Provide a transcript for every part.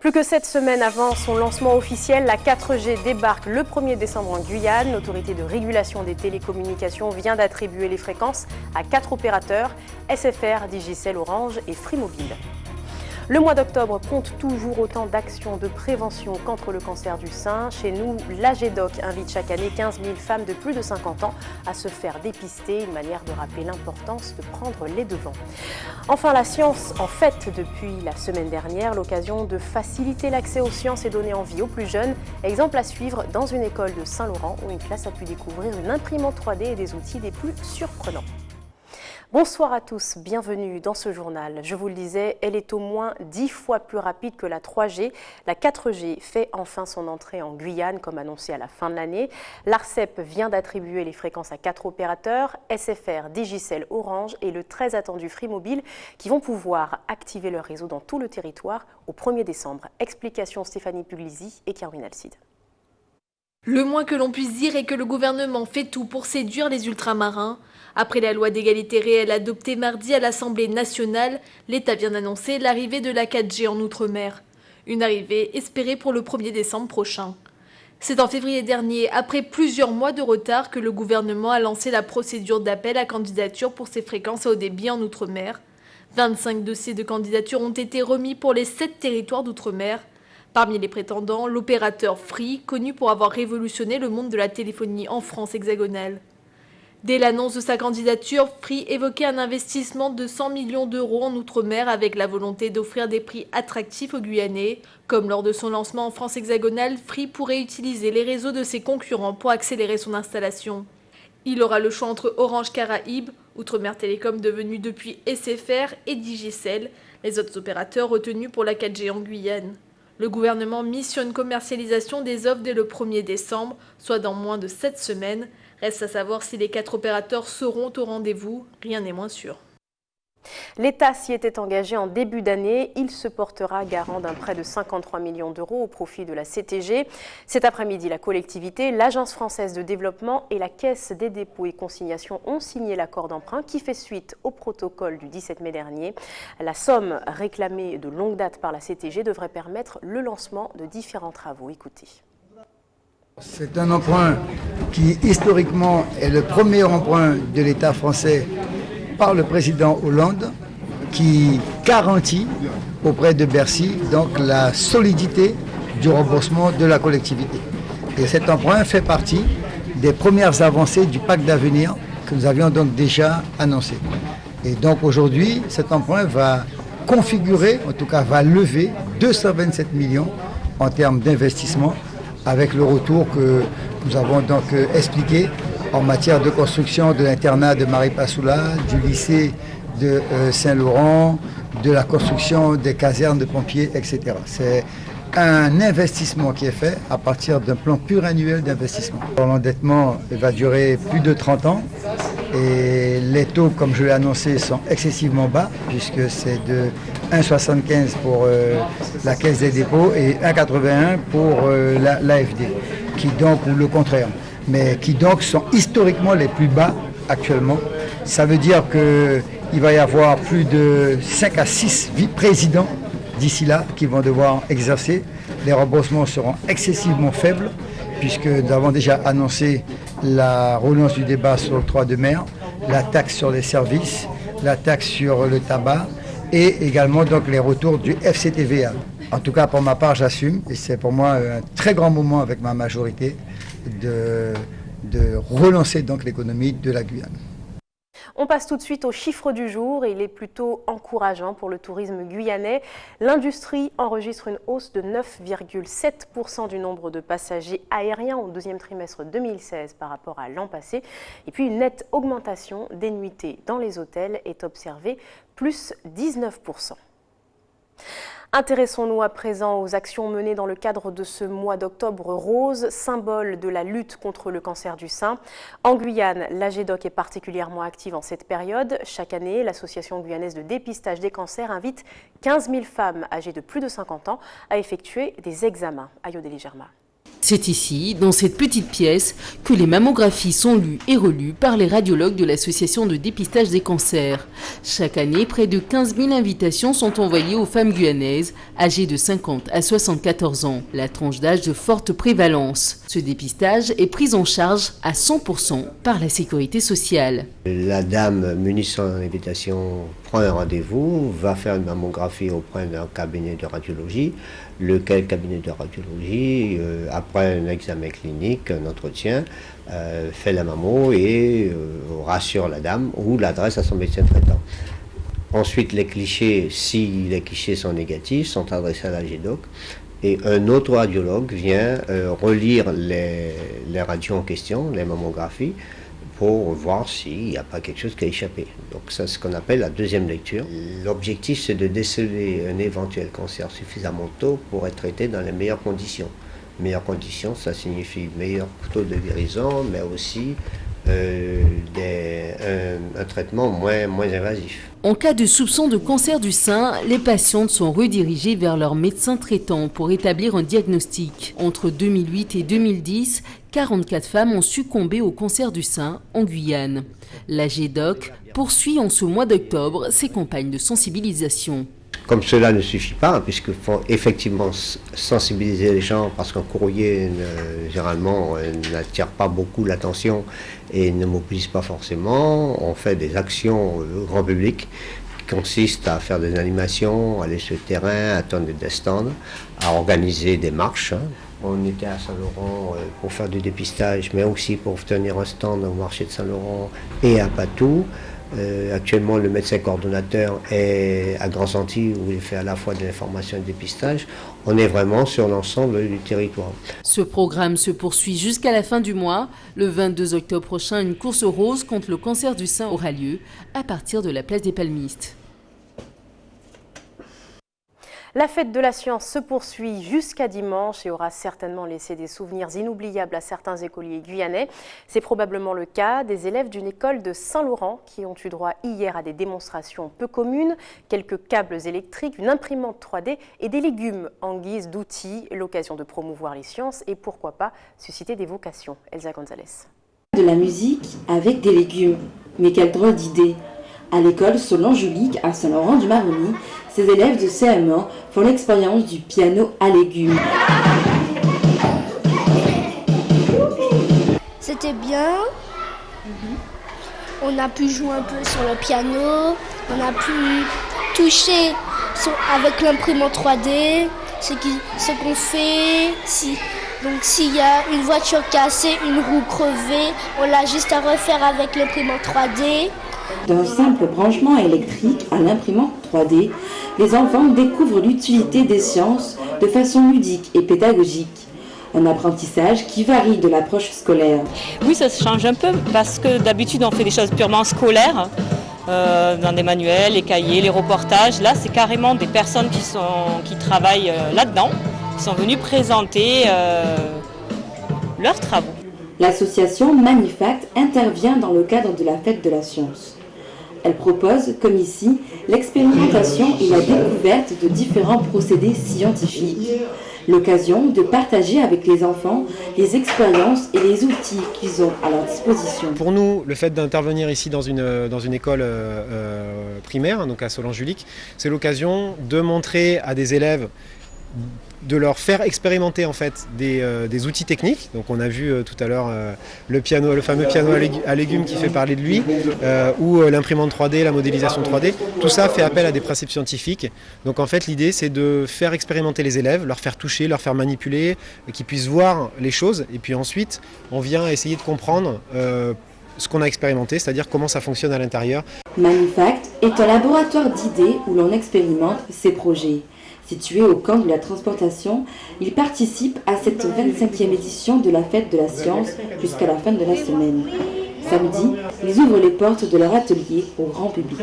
Plus que 7 semaines avant son lancement officiel, la 4G débarque le 1er décembre en Guyane. L'autorité de régulation des télécommunications vient d'attribuer les fréquences à 4 opérateurs, SFR, Digicel, Orange et Free Mobile. Le mois d'octobre compte toujours autant d'actions de prévention contre le cancer du sein. Chez nous, l'AGEDOC invite chaque année 15 000 femmes de plus de 50 ans à se faire dépister, une manière de rappeler l'importance de prendre les devants. Enfin, la science en fête depuis la semaine dernière, l'occasion de faciliter l'accès aux sciences et donner envie aux plus jeunes. Exemple à suivre dans une école de Saint-Laurent où une classe a pu découvrir une imprimante 3D et des outils des plus surprenants. Bonsoir à tous, bienvenue dans ce journal. Je vous le disais, elle est au moins 10 fois plus rapide que la 3G. La 4G fait enfin son entrée en Guyane, comme annoncé à la fin de l'année. L'ARCEP vient d'attribuer les fréquences à 4 opérateurs, SFR, Digicel, Orange et le très attendu Free Mobile, qui vont pouvoir activer leur réseau dans tout le territoire au 1er décembre. Explication Stéphanie Puglisi et Caroline Alcide. Le moins que l'on puisse dire est que le gouvernement fait tout pour séduire les ultramarins. Après la loi d'égalité réelle adoptée mardi à l'Assemblée nationale, l'État vient d'annoncer l'arrivée de la 4G en Outre-mer. Une arrivée espérée pour le 1er décembre prochain. C'est en février dernier, après plusieurs mois de retard, que le gouvernement a lancé la procédure d'appel à candidature pour ces fréquences haut débit en Outre-mer. 25 dossiers de candidature ont été remis pour les 7 territoires d'Outre-mer. Parmi les prétendants, l'opérateur Free, connu pour avoir révolutionné le monde de la téléphonie en France hexagonale. Dès l'annonce de sa candidature, Free évoquait un investissement de 100 millions d'euros en Outre-mer avec la volonté d'offrir des prix attractifs aux Guyanais. Comme lors de son lancement en France hexagonale, Free pourrait utiliser les réseaux de ses concurrents pour accélérer son installation. Il aura le choix entre Orange Caraïbes, Outre-mer Télécom devenu depuis SFR et Digicel, les autres opérateurs retenus pour la 4G en Guyane. Le gouvernement mise sur une commercialisation des offres dès le 1er décembre, soit dans moins de 7 semaines. Reste à savoir si les 4 opérateurs seront au rendez-vous, rien n'est moins sûr. L'État s'y était engagé en début d'année. Il se portera garant d'un prêt de 53 millions d'euros au profit de la CTG. Cet après-midi, la collectivité, l'Agence française de développement et la Caisse des dépôts et consignations ont signé l'accord d'emprunt qui fait suite au protocole du 17 mai dernier. La somme réclamée de longue date par la CTG devrait permettre le lancement de différents travaux. Écoutez. C'est un emprunt qui, historiquement, est le premier emprunt de l'État français par le président Hollande, qui garantit auprès de Bercy donc la solidité du remboursement de la collectivité. Et cet emprunt fait partie des premières avancées du pacte d'avenir que nous avions donc déjà annoncé. Et donc aujourd'hui, cet emprunt va configurer, en tout cas va lever 227 millions en termes d'investissement, avec le retour que nous avons donc expliqué en matière de construction de l'internat de Maripasoula, du lycée de Saint-Laurent, de la construction des casernes de pompiers, etc. C'est un investissement qui est fait à partir d'un plan pluriannuel d'investissement. L'endettement va durer plus de 30 ans et les taux, comme je l'ai annoncé, sont excessivement bas puisque c'est de 1,75 pour la Caisse des dépôts et 1,81 pour l'AFD, qui donc, ou le contraire, mais qui donc sont historiquement les plus bas actuellement. Ça veut dire qu'il va y avoir plus de 5 à 6 présidents d'ici là qui vont devoir exercer. Les remboursements seront excessivement faibles puisque nous avons déjà annoncé la relance du débat sur l'octroi de mer, la taxe sur les services, la taxe sur le tabac et également donc les retours du FCTVA. En tout cas, pour ma part, j'assume et c'est pour moi un très grand moment avec ma majorité de relancer donc l'économie de la Guyane. On passe tout de suite au chiffre du jour et il est plutôt encourageant pour le tourisme guyanais. L'industrie enregistre une hausse de 9,7% du nombre de passagers aériens au deuxième trimestre 2016 par rapport à l'an passé. Et puis une nette augmentation des nuitées dans les hôtels est observée, plus 19%. Intéressons-nous à présent aux actions menées dans le cadre de ce mois d'octobre rose, symbole de la lutte contre le cancer du sein. En Guyane, l'AGEDOC est particulièrement active en cette période. Chaque année, l'Association guyanaise de dépistage des cancers invite 15 000 femmes âgées de plus de 50 ans à effectuer des examens. Ayodele Germa. C'est ici, dans cette petite pièce, que les mammographies sont lues et relues par les radiologues de l'association de dépistage des cancers. Chaque année, près de 15 000 invitations sont envoyées aux femmes guyanaises âgées de 50 à 74 ans, la tranche d'âge de forte prévalence. Ce dépistage est pris en charge à 100% par la sécurité sociale. La dame munie de son invitation prend un rendez-vous, va faire une mammographie auprès d'un cabinet de radiologie, lequel cabinet de radiologie, après un examen clinique, un entretien, fait la mammo et rassure la dame ou l'adresse à son médecin traitant. Ensuite, les clichés, si les clichés sont négatifs, sont adressés à la GEDOC et un autre radiologue vient relire les radios en question, les mammographies, pour voir s'il n'y a pas quelque chose qui a échappé. Donc ça, c'est ce qu'on appelle la deuxième lecture. L'objectif, c'est de déceler un éventuel cancer suffisamment tôt pour être traité dans les meilleures conditions. Meilleures conditions, ça signifie meilleur taux de guérison, mais aussi un traitement moins invasif. En cas de soupçon de cancer du sein, les patientes sont redirigées vers leur médecin traitant pour établir un diagnostic. Entre 2008 et 2010, 44 femmes ont succombé au cancer du sein en Guyane. La GEDOC poursuit en ce mois d'octobre ses campagnes de sensibilisation. Comme cela ne suffit pas, puisqu'il faut effectivement sensibiliser les gens, parce qu'un courrier, généralement, n'attire pas beaucoup l'attention et ne mobilise pas forcément. On fait des actions grand public qui consistent à faire des animations, aller sur le terrain, à tenir des stands, à organiser des marches. On était à Saint-Laurent pour faire du dépistage, mais aussi pour tenir un stand au marché de Saint-Laurent et à Patou. Actuellement, le médecin coordonnateur est à Grand-Santi où il fait à la fois de l'information et du dépistage. On est vraiment sur l'ensemble du territoire. Ce programme se poursuit jusqu'à la fin du mois. Le 22 octobre prochain, une course rose contre le cancer du sein aura lieu à partir de la place des Palmistes. La fête de la science se poursuit jusqu'à dimanche et aura certainement laissé des souvenirs inoubliables à certains écoliers guyanais. C'est probablement le cas des élèves d'une école de Saint-Laurent qui ont eu droit hier à des démonstrations peu communes, quelques câbles électriques, une imprimante 3D et des légumes en guise d'outils, l'occasion de promouvoir les sciences et pourquoi pas susciter des vocations. Elsa Gonzalez. De la musique avec des légumes, mais quelle drôle d'idée! À l'école Solange-Julique à Saint-Laurent-du-Maroni, ces élèves de CM1 font l'expérience du piano à légumes. C'était bien. On a pu jouer un peu sur le piano. On a pu toucher avec l'imprimante 3D. Ce qu'on fait. Donc s'il y a une voiture cassée, une roue crevée, on l'a juste à refaire avec l'imprimante 3D. D'un simple branchement électrique à l'imprimante 3D, les enfants découvrent l'utilité des sciences de façon ludique et pédagogique. Un apprentissage qui varie de l'approche scolaire. Oui, ça change un peu parce que d'habitude on fait des choses purement scolaires, dans des manuels, les cahiers, les reportages. Là, c'est carrément des personnes qui travaillent là-dedans, qui sont venues présenter leurs travaux. L'association Manifact intervient dans le cadre de la fête de la science. Elle propose, comme ici, l'expérimentation et la découverte de différents procédés scientifiques. L'occasion de partager avec les enfants les expériences et les outils qu'ils ont à leur disposition. Pour nous, le fait d'intervenir ici dans une école primaire, donc à Solange-Julique, c'est l'occasion de montrer à des élèves, de leur faire expérimenter en fait des outils techniques. Donc on a vu tout à l'heure le fameux piano à légumes qui fait parler de lui, ou l'imprimante 3D, la modélisation 3D. Tout ça fait appel à des principes scientifiques. Donc en fait l'idée c'est de faire expérimenter les élèves, leur faire toucher, leur faire manipuler, qu'ils puissent voir les choses. Et puis ensuite on vient essayer de comprendre ce qu'on a expérimenté, c'est-à-dire comment ça fonctionne à l'intérieur. Manifact est un laboratoire d'idées où l'on expérimente ses projets. Situé au camp de la transportation, il participe à cette 25e édition de la fête de la science jusqu'à la fin de la semaine. Samedi, ils ouvrent les portes de leur atelier au grand public.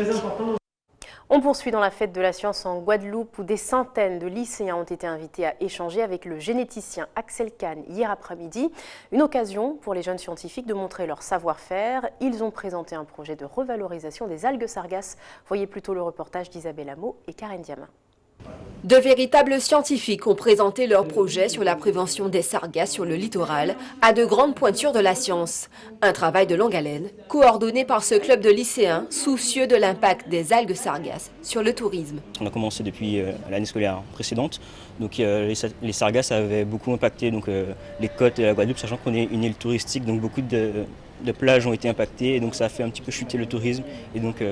On poursuit dans la fête de la science en Guadeloupe où des centaines de lycéens ont été invités à échanger avec le généticien Axel Kahn hier après-midi. Une occasion pour les jeunes scientifiques de montrer leur savoir-faire. Ils ont présenté un projet de revalorisation des algues sargasses. Voyez plutôt le reportage d'Isabelle Hameau et Karen Diamin. De véritables scientifiques ont présenté leur projet sur la prévention des sargasses sur le littoral à de grandes pointures de la science. Un travail de longue haleine, coordonné par ce club de lycéens soucieux de l'impact des algues sargasses sur le tourisme. On a commencé depuis l'année scolaire précédente. Donc les sargasses avaient beaucoup impacté les côtes de la Guadeloupe, sachant qu'on est une île touristique, donc beaucoup de plages ont été impactées et donc ça a fait un petit peu chuter le tourisme et donc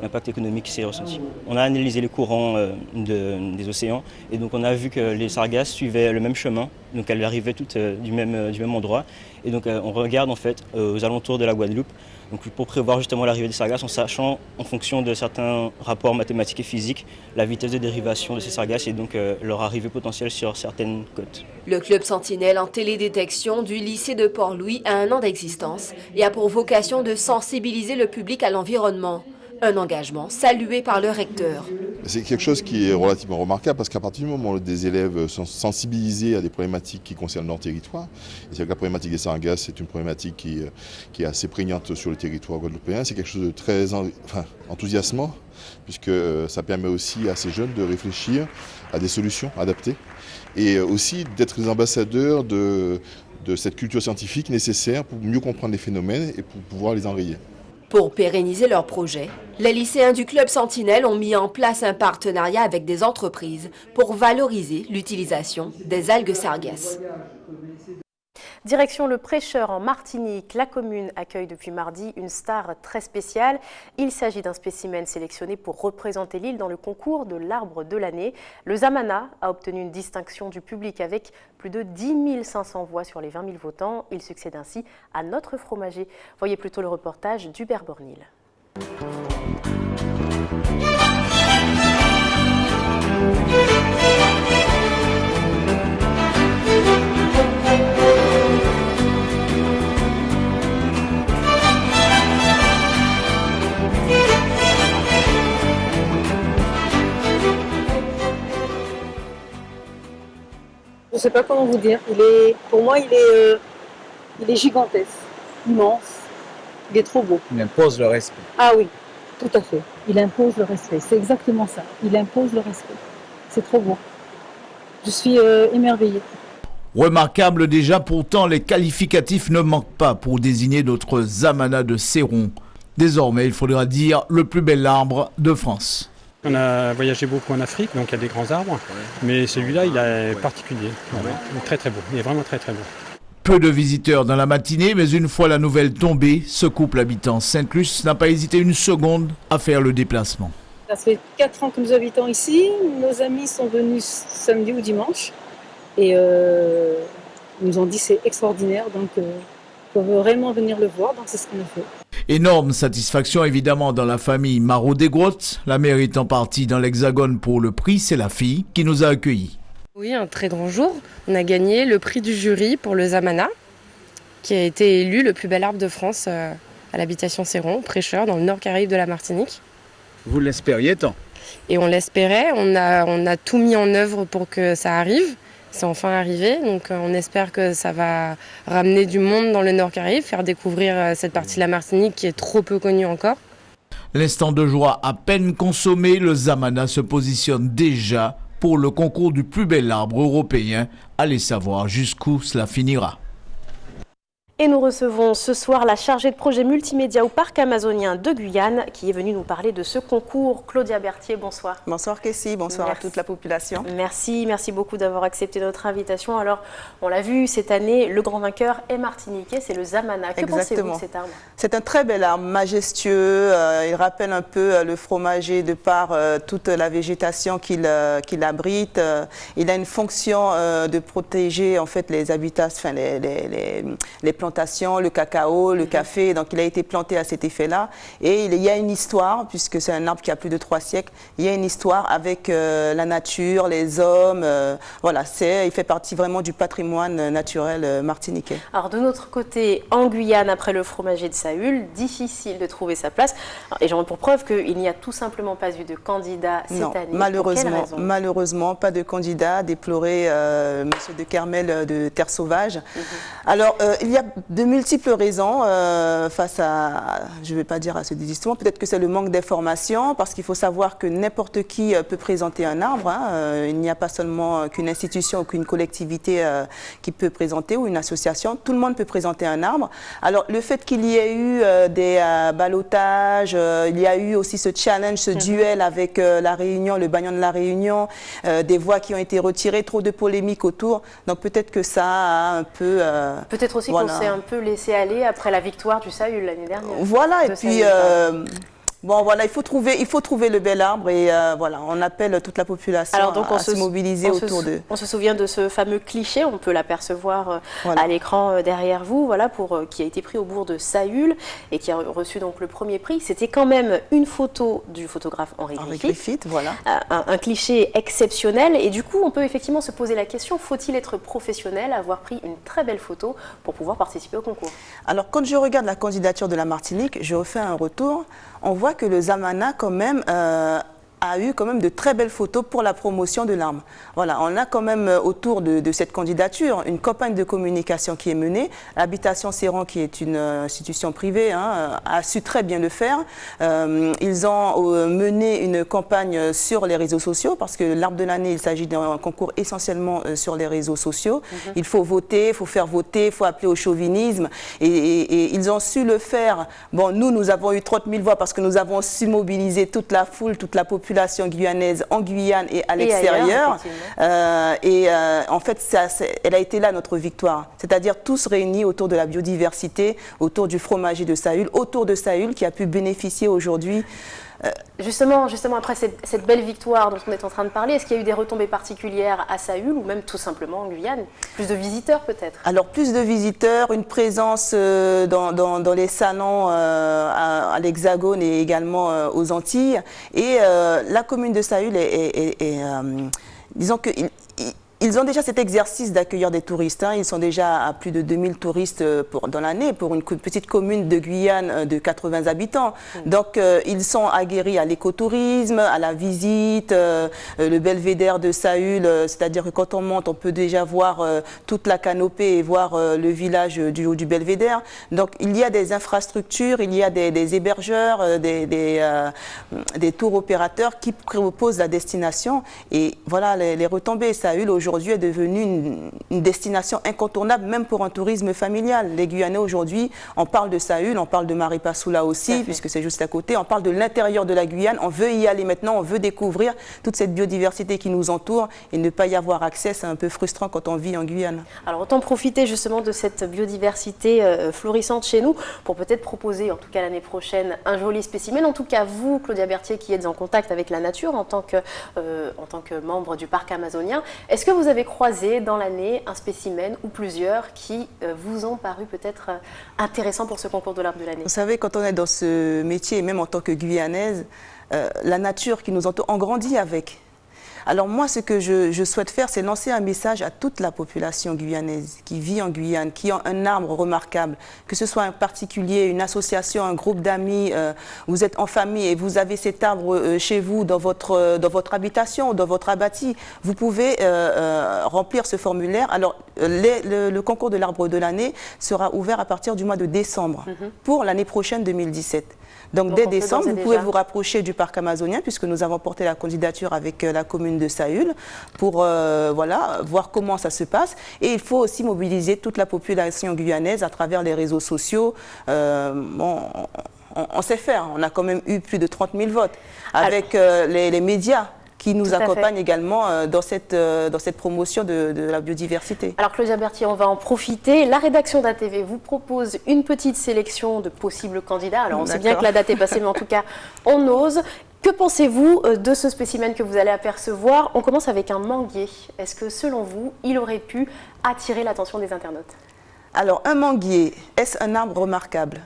l'impact économique s'est ressenti. On a analysé les courants des océans et donc on a vu que les sargasses suivaient le même chemin, donc elles arrivaient toutes du même endroit et donc on regarde en fait aux alentours de la Guadeloupe donc pour prévoir justement l'arrivée des sargasses en sachant en fonction de certains rapports mathématiques et physiques la vitesse de dérivation de ces sargasses et donc leur arrivée potentielle sur certaines côtes. Le club Sentinelle en télédétection du lycée de Port-Louis a 1 an d'existence et a pour vocation de sensibiliser le public à l'environnement. Un engagement salué par le recteur. C'est quelque chose qui est relativement remarquable parce qu'à partir du moment où des élèves sont sensibilisés à des problématiques qui concernent leur territoire, et c'est que la problématique des sargasses c'est une problématique qui est assez prégnante sur le territoire guadeloupéen, c'est quelque chose de très enthousiasmant puisque ça permet aussi à ces jeunes de réfléchir à des solutions adaptées et aussi d'être les ambassadeurs de cette culture scientifique nécessaire pour mieux comprendre les phénomènes et pour pouvoir les enrayer. Pour pérenniser leur projet, les lycéens du club Sentinelle ont mis en place un partenariat avec des entreprises pour valoriser l'utilisation des algues sargasses. Direction le Prêcheur en Martinique, la commune accueille depuis mardi une star très spéciale. Il s'agit d'un spécimen sélectionné pour représenter l'île dans le concours de l'arbre de l'année. Le Zamana a obtenu une distinction du public avec plus de 10 500 voix sur les 20 000 votants. Il succède ainsi à notre fromager. Voyez plutôt le reportage d'Hubert Bornil. Je ne sais pas comment vous dire. Pour moi, il est gigantesque, immense. Il est trop beau. Il impose le respect. Ah oui, tout à fait. Il impose le respect. C'est exactement ça. Il impose le respect. C'est trop beau. Je suis émerveillée. Remarquable déjà, pourtant les qualificatifs ne manquent pas pour désigner notre Zamana de Céron. Désormais, il faudra dire le plus bel arbre de France. On a voyagé beaucoup en Afrique, donc il y a des grands arbres, mais celui-là, il est particulier. Voilà. Il est très très beau, il est vraiment très très beau. Peu de visiteurs dans la matinée, mais une fois la nouvelle tombée, ce couple habitant Sainte-Luce n'a pas hésité une seconde à faire le déplacement. Ça fait 4 ans que nous habitons ici, nos amis sont venus samedi ou dimanche, et ils nous ont dit c'est extraordinaire, donc on veut vraiment venir le voir, donc c'est ce qu'on a fait. Énorme satisfaction évidemment dans la famille Marot-Desgrottes. La mère étant partie dans l'Hexagone pour le prix, c'est la fille qui nous a accueillis. Oui, un très grand jour. On a gagné le prix du jury pour le Zamana, qui a été élu le plus bel arbre de France à l'habitation Céron, Prêcheur, dans le nord Caraïbe de la Martinique. Vous l'espériez tant? Et on l'espérait, on a tout mis en œuvre pour que ça arrive. C'est enfin arrivé, donc on espère que ça va ramener du monde dans le Nord Caraïbe, faire découvrir cette partie de la Martinique qui est trop peu connue encore. L'instant de joie à peine consommé, le Zamana se positionne déjà pour le concours du plus bel arbre européen. Allez savoir jusqu'où cela finira. Et nous recevons ce soir la chargée de projet multimédia au Parc amazonien de Guyane qui est venue nous parler de ce concours. Claudia Berthier, bonsoir. Bonsoir Kessie, bonsoir à toute la population. Merci beaucoup d'avoir accepté notre invitation. Alors, on l'a vu cette année, le grand vainqueur est martiniquais, c'est le Zamana. Que pensez-vous de cet arbre? C'est un très bel arbre, majestueux. Il rappelle un peu le fromager de par toute la végétation qu'il abrite. Il a une fonction de protéger en fait les habitats, enfin les plantations, le cacao, le café, donc il a été planté à cet effet-là. Et il y a une histoire, puisque c'est un arbre qui a plus de 3 siècles, il y a une histoire avec la nature, les hommes, voilà, il fait partie vraiment du patrimoine naturel martiniquais. Alors de notre côté, en Guyane, après le fromager de Saül, difficile de trouver sa place. Alors, et j'en ai pour preuve qu'il n'y a tout simplement pas eu de candidat cette année. Malheureusement, pas de candidat, déploré Monsieur de Kermel de Terre Sauvage. Alors, il y a de multiples raisons face à, je ne vais pas dire à ce désistement, peut-être que c'est le manque d'information, parce qu'il faut savoir que n'importe qui peut présenter un arbre. Il n'y a pas seulement qu'une institution ou qu'une collectivité qui peut présenter, ou une association. Tout le monde peut présenter un arbre. Alors, le fait qu'il y ait eu des ballottages, il y a eu aussi ce challenge, ce duel avec La Réunion, le Bagnon de La Réunion, des voix qui ont été retirées, trop de polémiques autour. Donc, peut-être que ça a un peu... Peut-être aussi qu'on s'est un peu laissé aller après la victoire du Saül l'année dernière. Voilà, et puis bon, voilà, il faut trouver le bel arbre, et voilà, on appelle toute la population à se mobiliser autour d'eux. On se souvient de ce fameux cliché, on peut l'apercevoir à l'écran derrière vous, voilà, qui a été pris au bourg de Saül et qui a reçu donc le premier prix. C'était quand même une photo du photographe Henri Griffith, voilà. Un cliché exceptionnel, et du coup on peut effectivement se poser la question, faut-il être professionnel, avoir pris une très belle photo pour pouvoir participer au concours? Alors, quand je regarde la candidature de la Martinique, je refais un retour, on voit que le Zamana quand même a eu quand même de très belles photos pour la promotion de l'arbre. Voilà, on a quand même autour de cette candidature une campagne de communication qui est menée. L'Habitation Ceyran, qui est une institution privée, a su très bien le faire. Ils ont mené une campagne sur les réseaux sociaux, parce que l'arbre de l'année, il s'agit d'un concours essentiellement sur les réseaux sociaux. Il faut voter, il faut faire voter, il faut appeler au chauvinisme, et ils ont su le faire. Bon, nous avons eu 30 000 voix parce que nous avons su mobiliser toute la foule, toute la population guyanaise en Guyane et à l'extérieur. En fait, elle a été là notre victoire. C'est-à-dire tous réunis autour de la biodiversité, autour du fromager de Saül, autour de Saül qui a pu bénéficier aujourd'hui. Justement, après cette belle victoire dont on est en train de parler, est-ce qu'il y a eu des retombées particulières à Saül ou même tout simplement en Guyane? Plus de visiteurs peut-être? Alors plus de visiteurs, une présence dans les salons à l'Hexagone et également aux Antilles. Et la commune de Saül disons que... Ils ont déjà cet exercice d'accueillir des touristes. Ils sont déjà à plus de 2000 touristes dans l'année pour une petite commune de Guyane de 80 habitants. Donc, ils sont aguerris à l'écotourisme, à la visite, le belvédère de Saül, c'est-à-dire que quand on monte, on peut déjà voir toute la canopée et voir le village du haut du belvédère. Donc, il y a des infrastructures, il y a des hébergeurs, des tours opérateurs qui proposent la destination. Et voilà, les retombées. Saül, aujourd'hui, est devenue une destination incontournable, même pour un tourisme familial. Les Guyanais aujourd'hui, on parle de Saül, on parle de Maripasoula aussi, puisque c'est juste à côté. On parle de l'intérieur de la Guyane. On veut y aller maintenant, on veut découvrir toute cette biodiversité qui nous entoure, et ne pas y avoir accès, c'est un peu frustrant quand on vit en Guyane. Alors autant profiter justement de cette biodiversité florissante chez nous pour peut-être proposer, en tout cas l'année prochaine, un joli spécimen. En tout cas, vous, Claudia Berthier, qui êtes en contact avec la nature en tant que membre du parc amazonien, est-ce que vous avez croisé dans l'année un spécimen ou plusieurs qui vous ont paru peut-être intéressants pour ce concours de l'arbre de l'année? Vous savez, quand on est dans ce métier, même en tant que Guyanaise, la nature qui nous entoure, on grandit avec. Alors moi, ce que je souhaite faire, c'est lancer un message à toute la population guyanaise qui vit en Guyane, qui a un arbre remarquable, que ce soit un particulier, une association, un groupe d'amis, vous êtes en famille et vous avez cet arbre chez vous, dans votre habitation, dans votre abatis. Vous pouvez remplir ce formulaire. Alors, le concours de l'arbre de l'année sera ouvert à partir du mois de décembre pour l'année prochaine 2017. Donc dès décembre, vous pouvez vous rapprocher du parc amazonien, puisque nous avons porté la candidature avec la commune de Saül pour voilà, voir comment ça se passe. Et il faut aussi mobiliser toute la population guyanaise à travers les réseaux sociaux. On sait faire, on a quand même eu plus de 30 000 votes avec les médias qui nous accompagnent également dans cette promotion de la biodiversité. Alors Claudia Berthier, on va en profiter. La rédaction d'ATV vous propose une petite sélection de possibles candidats. Alors on sait bien que la date est passée, mais en tout cas, on ose. Que pensez-vous de ce spécimen que vous allez apercevoir? On commence avec un manguier. Est-ce que selon vous, il aurait pu attirer l'attention des internautes? Alors un manguier, est-ce un arbre remarquable?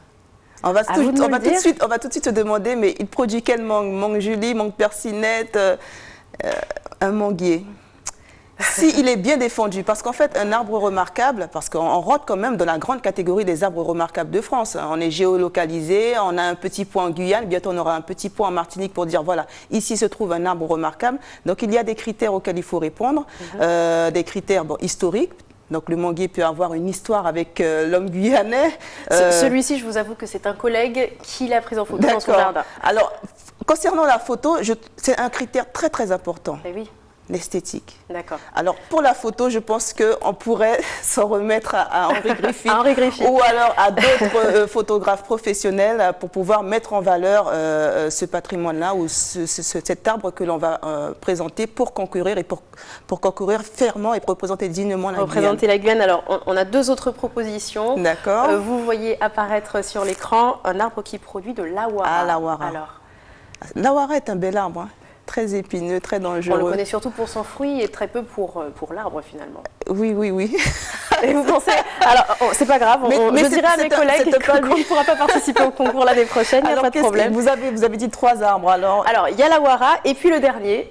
On va tout de suite se demander, mais il produit quel mangue? Mangue Julie, mangue Persinette, un manguier. S'il est bien défendu, parce qu'en fait, un arbre remarquable, parce qu'on rentre quand même dans la grande catégorie des arbres remarquables de France. On est géolocalisé, on a un petit point en Guyane, bientôt on aura un petit point en Martinique pour dire, voilà, ici se trouve un arbre remarquable. Donc il y a des critères auxquels il faut répondre, des critères historiques, Donc le manguier peut avoir une histoire avec l'homme guyanais. Celui-ci, je vous avoue que c'est un collègue qui l'a pris en photo dans son jardin. Alors, concernant la photo, c'est un critère très très important. Eh oui. L'esthétique. D'accord. Alors pour la photo, je pense qu'on pourrait s'en remettre à Henri Griffith, ou alors à d'autres photographes professionnels pour pouvoir mettre en valeur ce patrimoine-là ou cet arbre que l'on va présenter pour concourir et pour concourir fermement et pour représenter dignement la Guyane. Représenter la Guyane. Alors on a deux autres propositions. D'accord. Vous voyez apparaître sur l'écran un arbre qui produit de l'awara. Ah, l'awara. Alors, l'awara est un bel arbre. Hein. Très épineux, très dangereux. On le connaît surtout pour son fruit et très peu pour l'arbre finalement. Oui. Et vous pensez... Alors, c'est pas grave, je dirais à mes collègues qu'on ne pourra pas participer au concours l'année prochaine, il n'y a pas de problème. Vous avez dit 3 arbres alors. Alors, il y a l'awara et puis le dernier,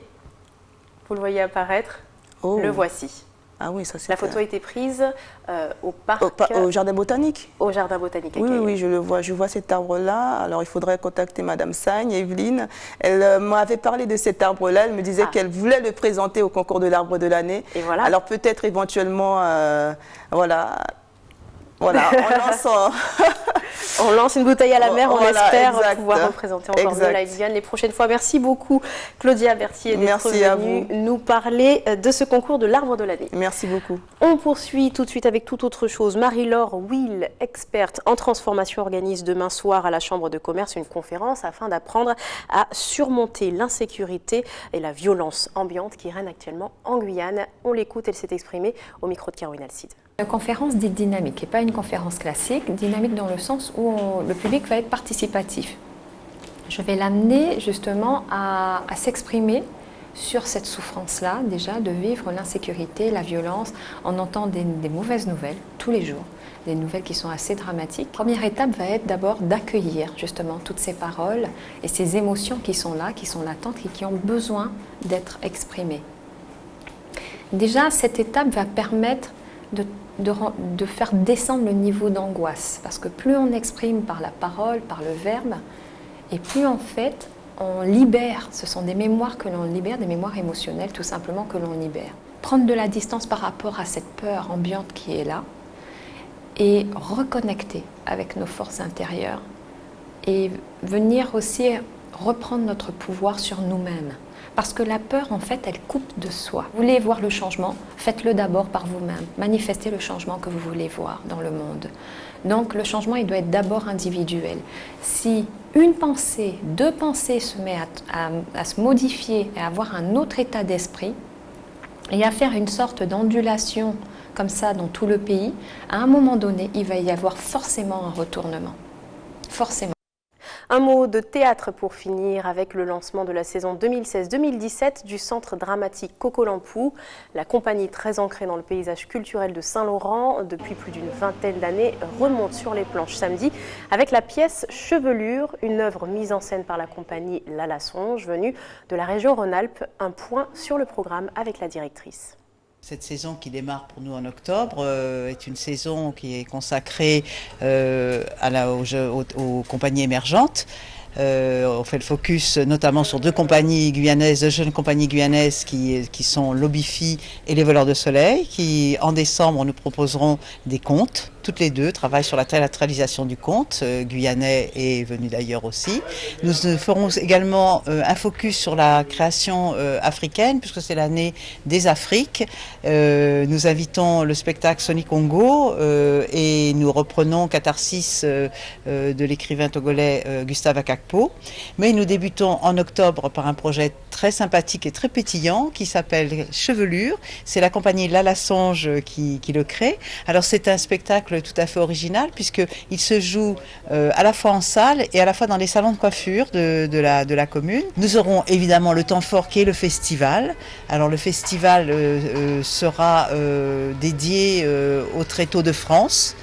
vous le voyez apparaître, le voici. Ah oui, ça c'est. La photo a été prise au parc. Au jardin botanique. Au jardin botanique. Oui, je le vois. Je vois cet arbre-là. Alors il faudrait contacter Madame Sagne, Evelyne. Elle m'avait parlé de cet arbre-là. Elle me disait qu'elle voulait le présenter au concours de l'arbre de l'année. Et voilà. Alors peut-être éventuellement, voilà, on lance. On lance une bouteille à la mer, on espère exact. pouvoir représenter encore mieux la Guyane les prochaines fois. Merci beaucoup Claudia Berthier d'être venue nous parler de ce concours de l'arbre de l'année. Merci beaucoup. On poursuit tout de suite avec toute autre chose. Marie-Laure Will, experte en transformation, organise demain soir à la Chambre de commerce une conférence afin d'apprendre à surmonter l'insécurité et la violence ambiante qui règne actuellement en Guyane. On l'écoute, elle s'est exprimée au micro de Caroline Alcide. Une conférence dite dynamique et pas une conférence classique, dynamique dans le sens où le public va être participatif. Je vais l'amener justement à s'exprimer sur cette souffrance-là, déjà de vivre l'insécurité, la violence. On entend des mauvaises nouvelles tous les jours, des nouvelles qui sont assez dramatiques. La première étape va être d'abord d'accueillir justement toutes ces paroles et ces émotions qui sont là, qui sont latentes et qui ont besoin d'être exprimées. Déjà, cette étape va permettre de faire descendre le niveau d'angoisse. Parce que plus on exprime par la parole, par le verbe, et plus en fait on libère. Ce sont des mémoires que l'on libère, des mémoires émotionnelles tout simplement que l'on libère. Prendre de la distance par rapport à cette peur ambiante qui est là et reconnecter avec nos forces intérieures et venir aussi reprendre notre pouvoir sur nous-mêmes. Parce que la peur, en fait, elle coupe de soi. Vous voulez voir le changement, faites-le d'abord par vous-même. Manifestez le changement que vous voulez voir dans le monde. Donc, le changement, il doit être d'abord individuel. Si une pensée, 2 pensées se mettent à se modifier et à avoir un autre état d'esprit et à faire une sorte d'ondulation comme ça dans tout le pays, à un moment donné, il va y avoir forcément un retournement. Forcément. Un mot de théâtre pour finir avec le lancement de la saison 2016-2017 du Centre dramatique Kokolampou. La compagnie très ancrée dans le paysage culturel de Saint-Laurent depuis plus d'une vingtaine d'années remonte sur les planches samedi avec la pièce Chevelure, une œuvre mise en scène par la compagnie L'Alasonge venue de la région Rhône-Alpes. Un point sur le programme avec la directrice. Cette saison qui démarre pour nous en octobre est une saison qui est consacrée aux compagnies émergentes. On fait le focus notamment sur 2 compagnies guyanaises, 2 jeunes compagnies guyanaises qui sont l'Obifi et les Voleurs de Soleil, qui en décembre nous proposeront des contes. Toutes les 2 travaillent sur la théâtralisation du conte, guyanais est venu d'ailleurs aussi. Nous ferons également un focus sur la création africaine, puisque c'est l'année des Afriques. Nous invitons le spectacle Sonic Congo et nous reprenons Catharsis de l'écrivain togolais Gustave Akakpo. Mais nous débutons en octobre par un projet très sympathique et très pétillant qui s'appelle Chevelure. C'est la compagnie L'Alasonge qui le crée. Alors c'est un spectacle tout à fait original puisqu'il se joue à la fois en salle et à la fois dans les salons de coiffure de la commune. Nous aurons évidemment le temps fort qui est le festival. Alors le festival sera dédié au Tréteaux de France.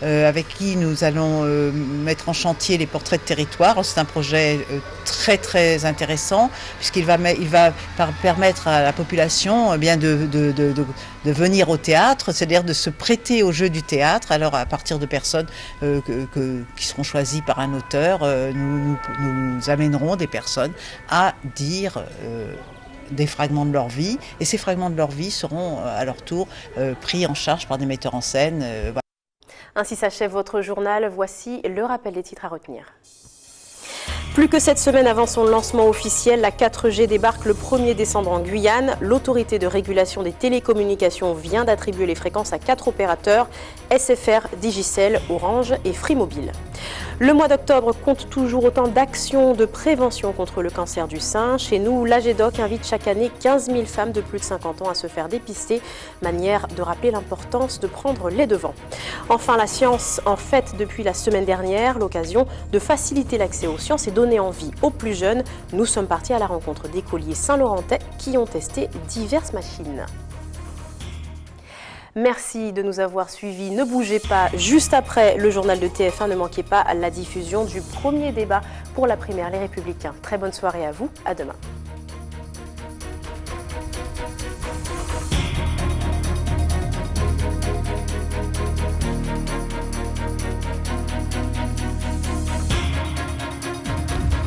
Avec qui nous allons mettre en chantier les portraits de territoire. C'est un projet très très intéressant puisqu'il va permettre à la population de venir au théâtre, c'est-à-dire de se prêter au jeu du théâtre. Alors à partir de personnes qui seront choisies par un auteur, nous amènerons des personnes à dire des fragments de leur vie, et ces fragments de leur vie seront à leur tour pris en charge par des metteurs en scène. Voilà. Ainsi s'achève votre journal. Voici le rappel des titres à retenir. Plus que 7 semaines avant son lancement officiel, la 4G débarque le 1er décembre en Guyane. L'autorité de régulation des télécommunications vient d'attribuer les fréquences à 4 opérateurs, SFR, Digicel, Orange et Free Mobile. Le mois d'octobre compte toujours autant d'actions de prévention contre le cancer du sein. Chez nous, l'AGEDOC invite chaque année 15 000 femmes de plus de 50 ans à se faire dépister, manière de rappeler l'importance de prendre les devants. Enfin, la science en fête depuis la semaine dernière, l'occasion de faciliter l'accès aux sciences et donner envie aux plus jeunes. Nous sommes partis à la rencontre d'écoliers saint-laurentais qui ont testé diverses machines. Merci de nous avoir suivis. Ne bougez pas. Juste après le journal de TF1, ne manquez pas la diffusion du premier débat pour la primaire Les Républicains. Très bonne soirée à vous. À demain.